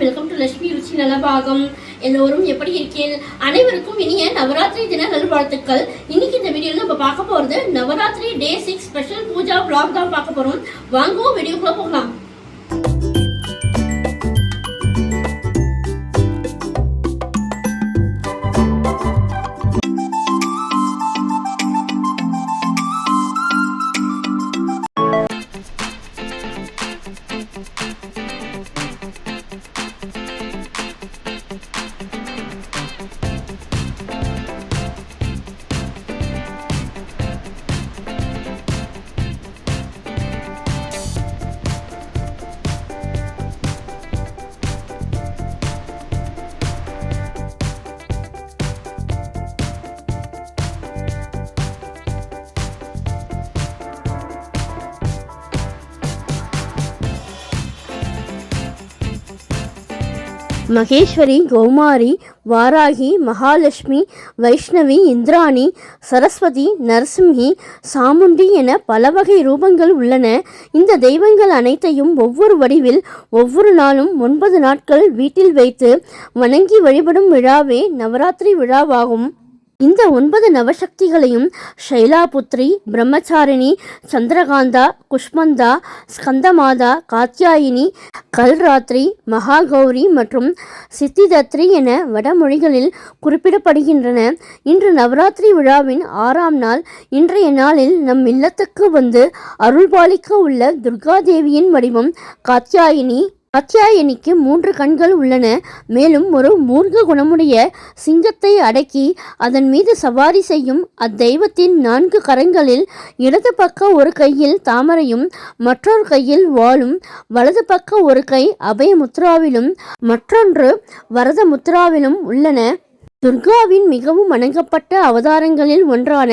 Welcome to Lakshmi ருச்சி நலபாகம். எல்லோரும் எப்படி இருக்கீங்க? அனைவருக்கும் இனிய நவராத்திரி தின நல்வாழ்த்துக்கள். இன்னைக்கு இந்த வீடியோல நம்ம பார்க்க போறது நவராத்திரி டே 6 ஸ்பெஷல் பூஜா vlog தான் பார்க்க போறோம். வாங்க வீடியோக்குள்ள போகலாம். மகேஸ்வரி, கௌமாரி, வாராகி, மகாலட்சுமி, வைஷ்ணவி, இந்திராணி, சரஸ்வதி, நரசிம்ஹி, சாமுண்டி என பல வகை ரூபங்கள் உள்ளன. இந்த தெய்வங்கள் அனைத்தையும் ஒவ்வொரு வடிவில் ஒவ்வொரு நாளும் 9 நாட்கள் வீட்டில் வைத்து வணங்கி வழிபடும் விழாவே நவராத்திரி விழாவாகும். இந்த 9 நவசக்திகளையும் ஷைலாபுத்ரி, பிரம்மச்சாரிணி, சந்திரகாந்தா, குஷ்மந்தா, ஸ்கந்தமாதா, காத்யாயினி, கல்ராத்திரி, மகாகௌரி மற்றும் சித்திதத்ரி என வடமொழிகளில் குறிப்பிடப்படுகின்றன. இன்று நவராத்திரி விழாவின் 6ஆம் நாள். இன்றைய நாளில் நம் இல்லத்துக்கு வந்து அருள்பாலிக்க உள்ள துர்காதேவியின் வடிவம் காத்யாயினி. காத்யாயனிக்கு 3 கண்கள் உள்ளன. மேலும் ஒரு மூர்க்க குணமுடைய சிங்கத்தை அடக்கி அதன் மீது சவாரி செய்யும் அத்தெய்வத்தின் 4 கரங்களில் இடது பக்க ஒரு கையில் தாமரையும் மற்றொரு கையில் வாளும், வலது பக்க ஒரு கை அபயமுத்ராவிலும் மற்றொன்று வரத முத்ராவிலும் உள்ளன. துர்காவின் மிகவும் வணங்கப்பட்ட அவதாரங்களில் ஒன்றான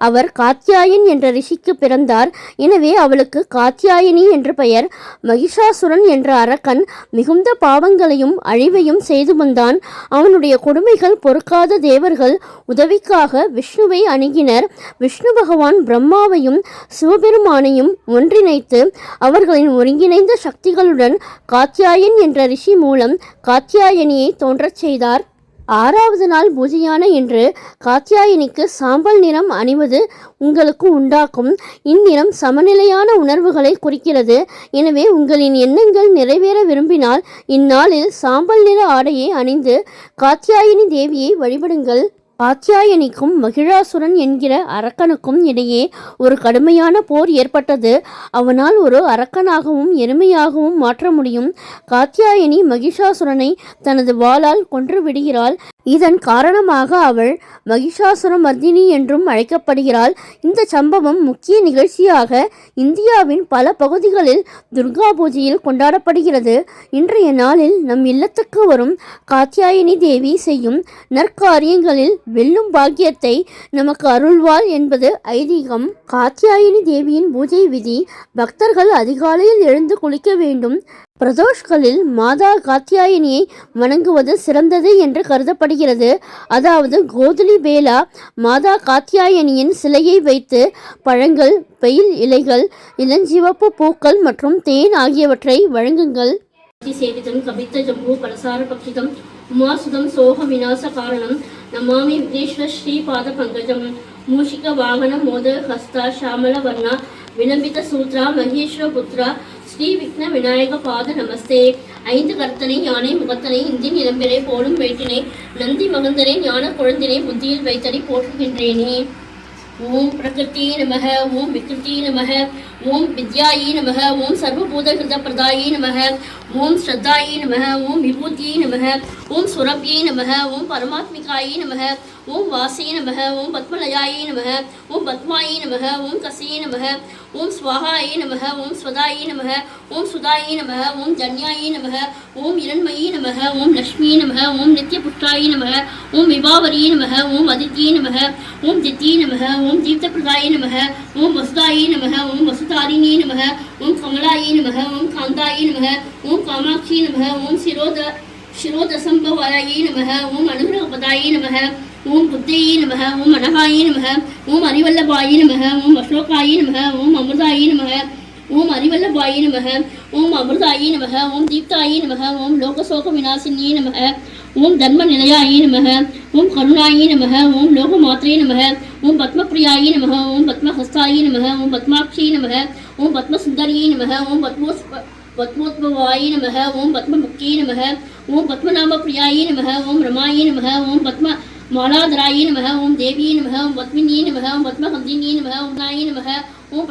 அவர் காத்யாயன் என்ற ரிஷிக்கு பிறந்தார். எனவே அவளுக்கு காத்யாயினி என்று பெயர். மகிஷாசுரன் என்ற அரக்கன் மிகுந்த பாவங்களையும் அழிவையும் செய்து வந்தான். அவனுடைய கொடுமைகள் பொறுக்காத தேவர்கள் உதவிக்காக விஷ்ணுவை அணுகினர். விஷ்ணு பகவான் பிரம்மாவையும் சிவபெருமானையும் ஒன்றிணைத்து அவர்களின் ஒருங்கிணைந்த சக்திகளுடன் காத்யாயன் என்ற ரிஷி மூலம் காத்யாயனியை தோன்றச் செய்தார். 6வது நாள் பூஜையான என்று காத்யாயனிக்கு சாம்பல் நிறம் அணிவது உங்களுக்கு உண்டாக்கும். இந்நிறம் சமநிலையான உணர்வுகளை குறிக்கிறது. எனவே உங்களின் எண்ணங்கள் நிறைவேற விரும்பினால் இந்நாளில் சாம்பல் நிற ஆடையை அணிந்து காத்யாயனி தேவியை வழிபடுங்கள். காத்யாயனிக்கும் மகிஷாசுரன் என்கிற அரக்கனுக்கும் இடையே ஒரு கடுமையான போர் ஏற்பட்டது. அவனால் ஒரு அரக்கனாகவும் எருமையாகவும் மாற்ற முடியும். காத்யாயனி மகிஷாசுரனை தனது வாளால் கொன்று விடுகிறாள். இதன் காரணமாக அவள் மகிஷாசுர மர்தினி என்றும் அழைக்கப்படுகிறாள். இந்த சம்பவம் முக்கிய நிகழ்ச்சியாக இந்தியாவின் பல பகுதிகளில் துர்கா பூஜையில் கொண்டாடப்படுகிறது. இன்றைய நாளில் நம் இல்லத்துக்கு வரும் காத்யாயனி தேவி செய்யும் நற்காரியங்களில் வெல்லும் பாக்கியத்தை நமக்கு அருள்வாள் என்பது ஐதீகம். காத்யாயனி தேவியின் பூஜை விதி: பக்தர்கள் அதிகாலையில் எழுந்து குளிக்க வேண்டும். பிரதோஷ்களில் மாதா காத்யாயனியை வணங்குவது சிறந்தது என்று கருதப்படுகிறது. அதாவது கோதுலி பேலா மாதா காத்யாயனியின் சிலையை வைத்து பழங்கள், பெயில் இலைகள், இளஞ்சிவப்பு பூக்கள் மற்றும் தேன் ஆகியவற்றை வழங்குங்கள். சேவிதம் கபித்த ஜம்பு பலசார பக்ஷிதம் உமாசுதம் சோக விநாச காரணம் நமாமி விக்னேஸ்வர் ஸ்ரீபாத பங்கஜம் மூஷிக வாகன மோத ஹஸ்தா ஷாமல வர்ணா விளம்பித சூத்ரா மகேஸ்வர புத்ரா ஸ்ரீ விக்ன விநாயக பாத நமஸ்தே. 5 கர்த்தனை, யானை முகத்தனை, இந்தின் இளம்பெறை போலும் வேட்டினை, நந்தி மகந்தனை, ஞான குழந்தினை புத்தியில் வைத்தனை போற்றுகின்றேனே. ஓம் பிரகிருதி நமக, ஓம் விக்ருதி நமக, ஓம் வித்யாயி நமக, ஓம் சர்வபூதகிருத பிரதாயி நமக, ஓம் ஸ்ரத்தாயி நமக, ஓம் விபூதியை நமக, ஓம் சுரபியை நமக, ஓம் பரமாத்மிகாயி நமக, ஓம் வாசியை நமக, ஓம் பத்மலயாயி நமக, ஓம் பத்மாயி நமக, ஓம் கசியை நமக, ஓம் ஸ்வாகாயி நமக, ஓம் ஸ்வதாயி நமக, ஓம் சுதாயி நமக, ஓம் ஜன்யாயி நமக, ஓம் இரண்மயி நமக, ஓம் லக்ஷ்மி நமக, ஓம் நித்யபுஷ்டாயி நமக, ஓம் விபாவரி நமக, ஓம் அதித்யை நமக, ஓம் தித்யை நமக, ஓம் தீப்தபிரதாயி நமக, ஓம் வசுதாயி நமக, ஓம் வசுதாரிணி நமக, ஓம் கமலாயி நமக, ஓம் காந்தாயி நமக, ஓம் காமாட்சி நமக, ஓம் शिरोदसंभवायै नमः ओम अनुग्रहपदायै नमः ओम बुद्धयै नमः ओम अनघायै नमः ओम अरिवल्लभायै नमः ओम अशोकायै नमः ओम अमृतायै नमः ओम अरिवल्लभायै नमः ஓம் அமிர்தாயி நமக, ஓம் தீப்தாயி நமக, ஓம் லோகசோக விநாசினியே நமக, ஓம் தர்ம நிலையாயி நமக, ஓம் கருணாயி நமக, ஓம் லோகமாத்ரே நமக, ஓம் பத்மப்ரியாயி நமக, ஓம் பத்மஹஸ்தாயி நமக, ஓம் பத்மாட்சி நமக, ஓம் பத்மசுந்தரியே நமக, ஓம் பத்மோத்பவாயி நமக, ஓம் பத்மமுக்தியே நமக, ஓம் பத்மநாம பிரியாயி நமக, ஓம் ரமாயி நமக, ஓம் பத்ம மாலாதராயி நமக, ஓம் தேவியே நமக, ஓம் பத்மினியே நமக, ஓம் பத்மஹந்தினியே நமக, ஓம் நாயி நமக, ஓம்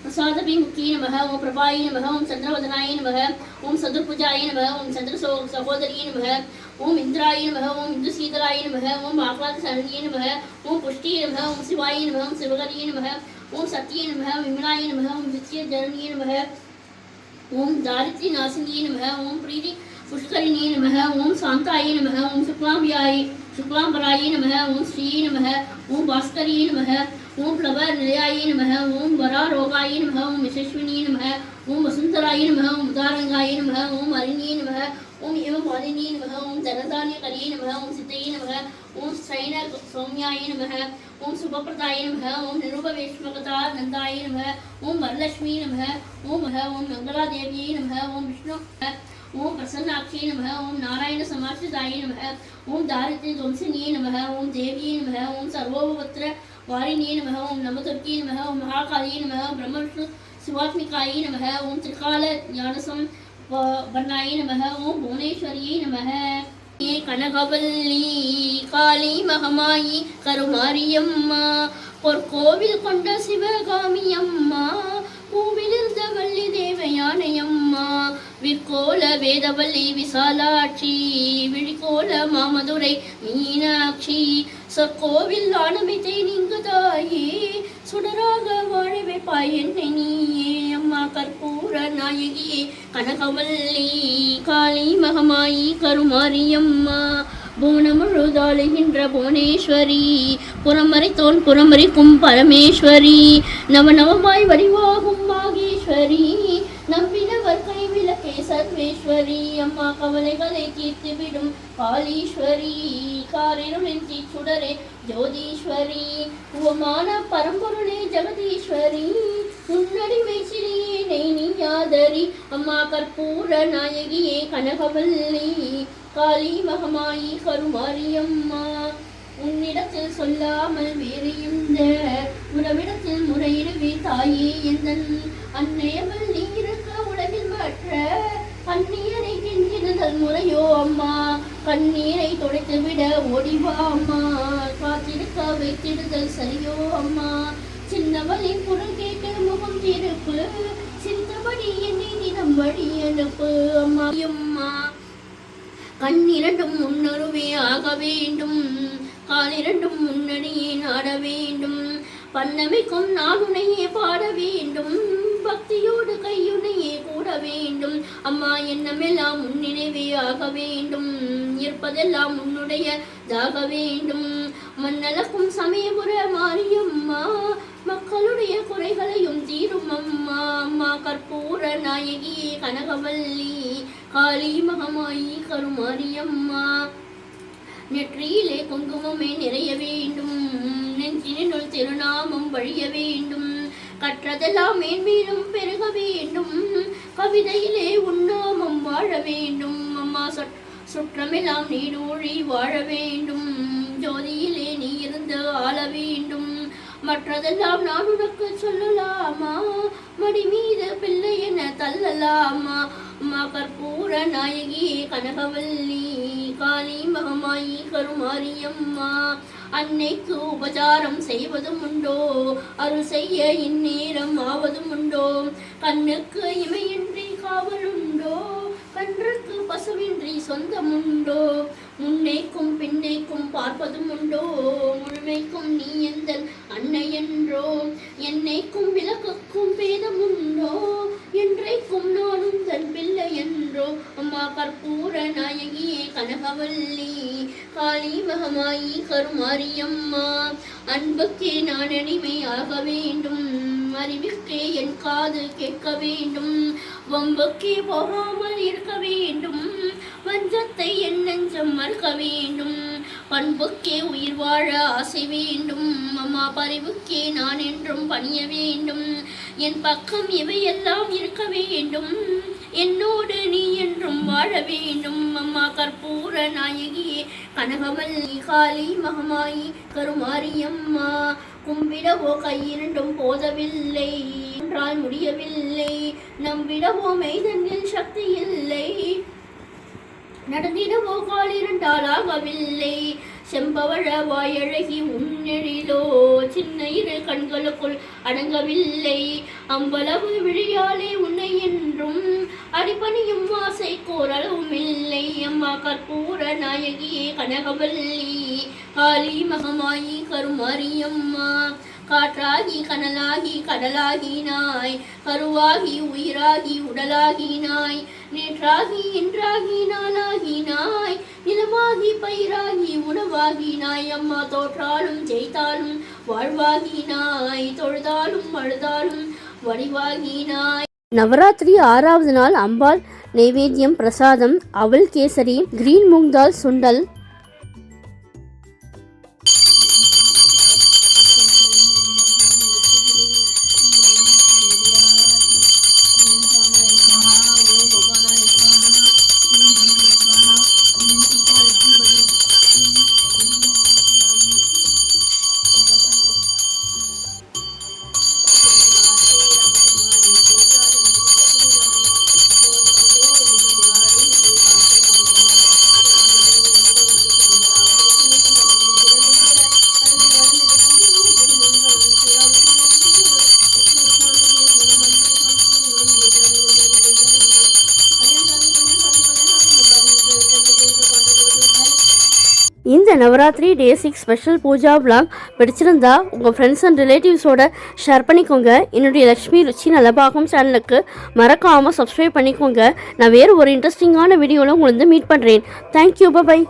பிரசாதபிமுக்கியே நமக, ஓம் பிரபாயி நமக, ஓம் சந்திரவதனாய நமக, ஓம் சதுர்புஜாய நமக, ஓம் சந்திர சகோதரியே நமக, ஓம் இந்திராய நமக, ஓம் இந்துசீதராய நமக, ஓம் ஆக்லாத சரணியே நமக, ஓம் புஷ்டியே நமக, ஓம் சிவாய நமக, ஓம் சிவகரியே நமக, ஓம் சத்தியே நமக, ஓம் விமலாய நமக, ஓம் வித்ய ஜனனியே நமக, ஓம் தாரித்ரி நாசினியே நமக, ஓம் பிரீதி புஷ்கரிணியே நமக, ஓம் சாந்தாயே நமக, ஓம் சுக்லாம்பராயே நமக, ஓம் ஸ்ரீயே நமக, ஓம் பாஸ்கரியே நமக, ஓம் பிளவ நிலையாயே நமக, ஓம் வராரோகாயே நமக, ஓம் யசஸ்வினியே நமக, ஓம் வசுந்தராயே நமக, ஓம் உதாரங்காயே நமக, ஓம் அரிணியே நமக, ஓம் ஏவமாலினியே நமக, ஓம் தனதானிய கரியே நமக, ஓம் சித்தையே நமக, ஓம் ஸ்ரைன சௌமியாயே நமக, ஓம் சுபப்பிரதாயே நமக, ஓம் நிருபவேஷ்மகதா நந்தாயே நமக, ஓம் வரலட்சுமி நமக, ஓம் மங்களாதேவியே நமக, ஓம் விஷ்ணு ஓம் பிரசன்னாட்சியே நமக, ஓம் நாராயண சமாசிதாயே நமக, ஓம் தாரித்ரி துவம்சினியே நமக, ஓம் தேவியே நமக, ஓம் சர்வோபத்திர வாரிணியே நமக, ஓம் நமதுர்க்கியே நமக, ஓம் மகாகாலியே நமக, ஓம் பிரம்ம விஷ்ணு சிவாத்மிகாயே நமக, ஓம் திரிகால ஞானசம் வர்ணாயே நமக, ஓம் புவனேஸ்வரியே நமக. கனகவல்லி காளி மகமாயி கருமாரியம்மா, பொற்கோவில் கொண்ட சிவகாமி அம்மா, பூவிலிருந்த வள்ளி தேவயானையம்மா, விற்கோல வேதவல்லி விசாலாட்சி, விழிகோல மாமதுரை மீனாட்சி, சொற்கோவில் ஆனமித்தை நீங்குதாயே, சுடராக வாழ வைப்பாய் என்னை நீயே, அம்மா கற்பூர நாயகியே கனகவல்லி காளி மகமாயி கருமாரியம்மா, புவனமுழுதாளுகின்ற புவனேஸ்வரி, புறமறைத்தோன் புறமறிக்கும் பரமேஸ்வரி, நவநவமாய் வடிவாகும் மாகேஸ்வரி, நம்பினவர் கைவிளக்கே சர்வேஸ்வரி, அம்மா கவலைகளை தீர்த்துவிடும் காளீஸ்வரி, காரிருளின் தீச்சுடரே ஜோதீஸ்வரி, உவமான பரம்பொருளே ஜெகதீஸ்வரி, உன்னடிமை சிறியேனை நீயாதரி, அம்மா கற்பூர நாயகியே கனகவல்லி காளி மகமாயி கருமாரியம்மா, உன்னிடத்தில் சொல்லாமல் வேறு எந்த உறவிடத்தில் முறையிடுவே தாயே எந்தன் அன்னையவள் நீ இருக்க உலகில் மற்ற கண்ணீரை கெஞ்சிடுதல் முறையோ அம்மா, கண்ணீரை துடைத்து விட ஓடிவா அம்மா, காத்திருக்க வைத்திடுதல் சரியோ அம்மா, சின்னவளின் குரல் கேட்டு முகம் திருப்பு, சிந்தபடி என்னை தினம் வழி அனுப்பு அம்மா, அம்மா கண்ணிரண்டும் முன்னருவே ஆக வேண்டும், காலிரண்டும் முன்னடியே நாட வேண்டும், பன்னமைக்கும் நானுனையே பாட வேண்டும், பக்தியோடு கையுனையே கூட வேண்டும், அம்மா எண்ணமெல்லாம் முன்னினைவே ஆக வேண்டும், இருப்பதெல்லாம் உன்னுடைய தாக வேண்டும், மண்ணளக்கும் சமயபுர மாரியம்மா, மக்களுடைய குறைகளையும் தீரும் அம்மா, அம்மா கற்பூர நாயகியே கனகவல்லி காளி மகமாயி கருமாரியம்மா, நெற்றியிலே குங்குமமே நிறைய வேண்டும், நெஞ்சினுள் திருநாமம் வழிய வேண்டும், கற்றதெல்லாம் மேன்மேலும் பெருக வேண்டும், கவிதையிலே உன்னாமம் வாழ வேண்டும், அம்மா சுற்றமெல்லாம் நீடூழி வாழ வேண்டும், ஜோதியிலே நீ இருந்து ஆள வேண்டும், மற்றதெல்லாம் நான் உனக்கு சொல்லலாமா, மடி மீது பிள்ளை என தள்ளலாமா, அம்மா கற்பூர நாயகியே கனகவல்லி காளி மகமாயி கருமாரியம்மா, அன்னைக்கு உபசாரம் செய்வதும் உண்டோ, அருள் செய்ய இந்நேரம் ஆவதும் உண்டோ, கண்ணுக்கு இமையின்றி காவலுண்டோ, கன்றுக்கு பசுவின்றி சொந்தமுண்டோ, முன்னைக்கும் பின்னைக்கும் பார்ப்பதும் உண்டோ, முழுமைக்கும் நீ எந்த அன்னை என்றோ, என்னைக்கும் விளக்குக்கும் பேதமுண்டோ, என்றைக்கும் நானும் தன் பிள்ளை என்றோ, அம்மா கற்பூர நாயகியே கனகவல்லி காளி மகமாயி கருமாரியம்மா, அன்புக்கே நான் அடிமை ஆக வேண்டும், அறிவுக்கே என் காது கேட்க வேண்டும், வம்புக்கே போகாமல் இருக்க வேண்டும், வஞ்சத்தை என் நெஞ்சம் மறுக்க வேண்டும், பண்புக்கே உயிர் வாழ ஆசை வேண்டும் அம்மா, பரிவுக்கே நான் என்றும் பணிய வேண்டும். என் பக்கம் இவையெல்லாம் இருக்க வேண்டும், என்னோடு நீ என்றும் வாழ வேண்டும் அம்மா. கற்பூர நாயகியே கனகவல்லி காளி மகமாயி கருமாரியம்மா, கும்பிடவோ கையிரண்டும் போதவில்லை, என்றால் முடியவில்லை, நம்பிடவோ மெய்தன்னில் சக்தி இல்லை, நடந்திடவோ காலிரண்டால் ஆகவில்லை. செம்பவழ வாயழகி உன்னெழிலோ சின்ன இரு கண்களுக்குள் அடங்கவில்லை, அம்பளவு விழியாலே உன்னை என்றும் அடிப்பணியும் ஆசை கோரளவும் இல்லை அம்மா. கற்பூர நாயகியே கனகவல்லி காளி மகமாயி கருமாரியம்மா, காற்றாகி கனலாகி கடலாகினாய், கருவாகி உயிராகி உடலாகினாய், நேற்றாகி இன்றாகி நாளாகினாய், நிலமாகி பயிராகி உணவாகினாய் அம்மா. தோற்றாலும் ஜெயித்தாலும் வாழ்வாகினாய், தொழுதாலும் அழுதாலும் வடிவாகினாய். நவராத்திரி 6வது நாள் அம்பாள் நைவேத்தியம் பிரசாதம் அவல் கேசரி, கிரீன் மூங் தால் சுண்டல். இந்த நவராத்திரி டே 6 ஸ்பெஷல் பூஜா vlog பிடிச்சிருந்தா உங்கள் ஃப்ரெண்ட்ஸ் அண்ட் ரிலேட்டிவ்ஸோட ஷேர் பண்ணிக்கோங்க. என்னுடைய லக்ஷ்மி ருச்சி நலபாகம் சேனலுக்கு மறக்காமல் சப்ஸ்கிரைப் பண்ணிக்கோங்க. நான் வேறு ஒரு இன்ட்ரெஸ்டிங்கான வீடியோவில் உங்களை மீட் பண்ணுறேன். Thank you, by.